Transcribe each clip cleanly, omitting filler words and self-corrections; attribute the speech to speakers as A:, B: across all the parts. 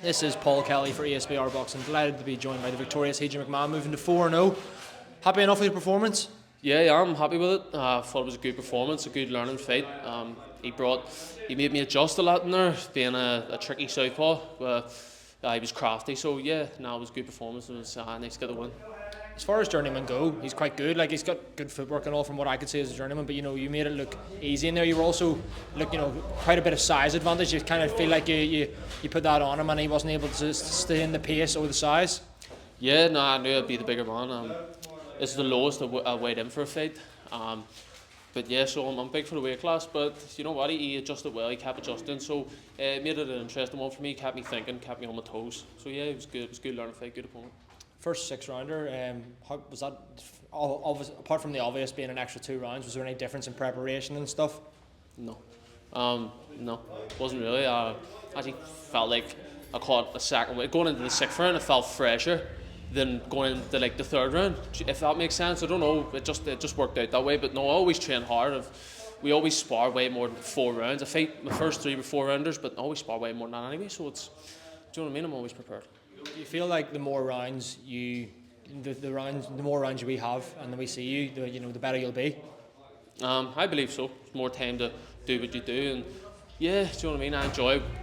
A: This is Paul Kelly for ESBR Boxing. Delighted to be joined by the victorious Hijjah McMahon, moving to 4-0. Happy enough with your performance?
B: Yeah, I'm happy with it. I thought it was a good performance, a good learning fight. He made me adjust a lot in there, being a tricky southpaw. He was crafty, so yeah, it was a good performance. It was nice to get the win.
A: As far as journeyman go, he's quite good. Like, he's got good footwork and all from what I could see as a journeyman. But you made it look easy in there. You were also quite a bit of size advantage. You kind of feel like you put that on him, and he wasn't able to stay in the pace or the size.
B: Yeah, no, I knew I'd be the bigger man. This is the lowest I weighed in for a fight. But yeah, so I'm big for the weight class. But you know what? He adjusted well. He kept adjusting, so it made it an interesting one for me. Kept me thinking, kept me on my toes. So yeah, it was good. It was a good learning fight. Good opponent.
A: First 6-rounder, how was that? Apart from the obvious being an extra 2 rounds, was there any difference in preparation and stuff?
B: No, no, wasn't really. I actually felt like I caught a second weight. Going into the 6th round, it felt fresher than going into the 3rd round. If that makes sense, I don't know. It just worked out that way. But no, I always train hard. We always spar way more than 4 rounds. I fight my first 3 were 4-rounders, but I always spar way more than that anyway. So do you know what I mean? I'm always prepared.
A: Do you feel like the more rounds the more rounds we have and then we see you, the better you'll be?
B: I believe so. It's more time to do what you do, and yeah, do you know what I mean?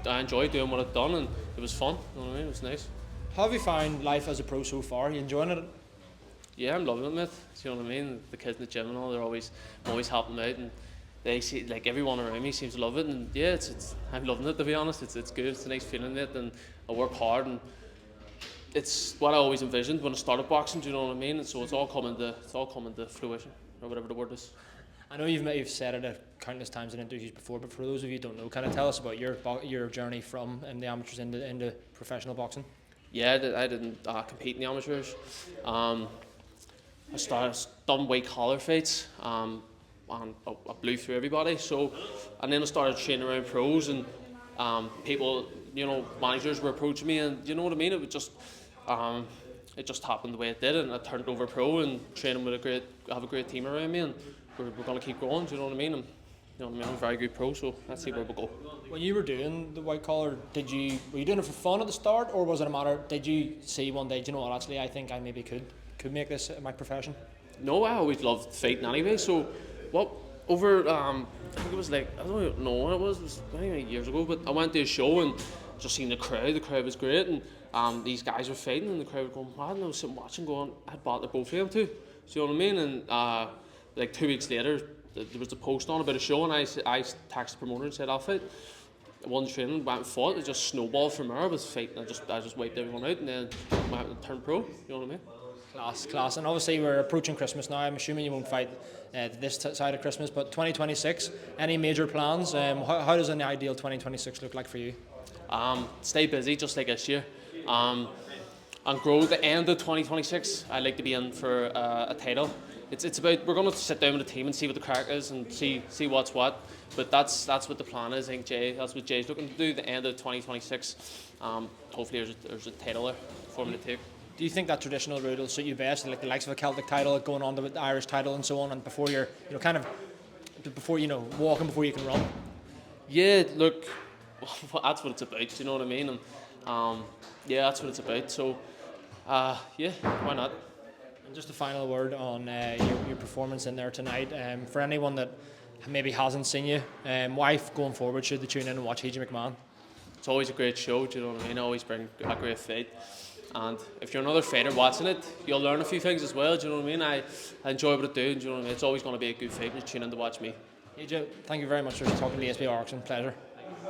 B: I enjoy doing what I've done, and it was fun. You know what I mean? It was nice.
A: How have you found life as a pro so far? Are you enjoying it?
B: Yeah, I'm loving it, mate. Do you know what I mean? The kids in the gym and all, I'm always helping them out, and they see, like, everyone around me seems to love it, and yeah, I'm loving it, to be honest. It's good. It's a nice feeling, mate, and I work hard, and it's what I always envisioned when I started boxing. Do you know what I mean? And so it's all coming to fruition, or whatever the word is.
A: I know you've said it countless times in interviews before, but for those of you who don't know, kind of tell us about your journey from the amateurs into professional boxing.
B: Yeah, I didn't compete in the amateurs. I done white collar fights, and I blew through everybody. So, and then I started training around pros, and people, managers were approaching me, and you know what I mean. It just happened the way it did, and I turned over pro and training with I have a great team around me, and we're going to keep going. Do you know what I mean? I'm a very good pro, so let's see where we go.
A: When you were doing the white collar, were you doing it for fun at the start, or was it a matter? Did you see one day, do you know what? Actually, I think I maybe could make this my profession.
B: No, I always loved fighting anyway. So, over I think it was I don't know when it was many years ago, but I went to a show and just seen the crowd. The crowd was great, and these guys were fighting, and the crowd were going mad. And I was sitting watching, going, I'd battle both of them too. Do you know what I mean? And 2 weeks later, there was a post on about a show, and I texted the promoter and said I'll fight. I won training, went and fought. It just snowballed from there. I was fighting. I just wiped everyone out, and then went and turned pro. You know what I mean?
A: Class. And obviously we're approaching Christmas now. I'm assuming you won't fight this side of Christmas, but 2026. Any major plans? How does an ideal 2026 look like for you?
B: Stay busy, just like this year. And grow the end of 2026. I'd like to be in for a title. It's about, we're going to sit down with the team and see what the crack is and see what's what. But that's what the plan is. I think that's what Jay's looking to do. The end of 2026. Hopefully there's a title there for me to take.
A: Do you think that traditional route will suit you best, like the likes of a Celtic title, going on to the Irish title and so on, and before you're walking before you can run?
B: Yeah, look, that's what it's about. You know what I mean? And yeah, that's what it's about. So yeah, why not?
A: And just a final word on your performance in there tonight. For anyone that maybe hasn't seen you, why going forward should they tune in and watch Hijjah McMahon?
B: It's always a great show. Do you know what I mean? I always bring a great fight. And if you're another fighter watching it, you'll learn a few things as well. Do you know what I mean? I enjoy what I do. Do you know what I mean? It's always going to be a good fight. You tune in to watch me.
A: Hijjah, thank you very much for talking to the ESBR Auction. Pleasure.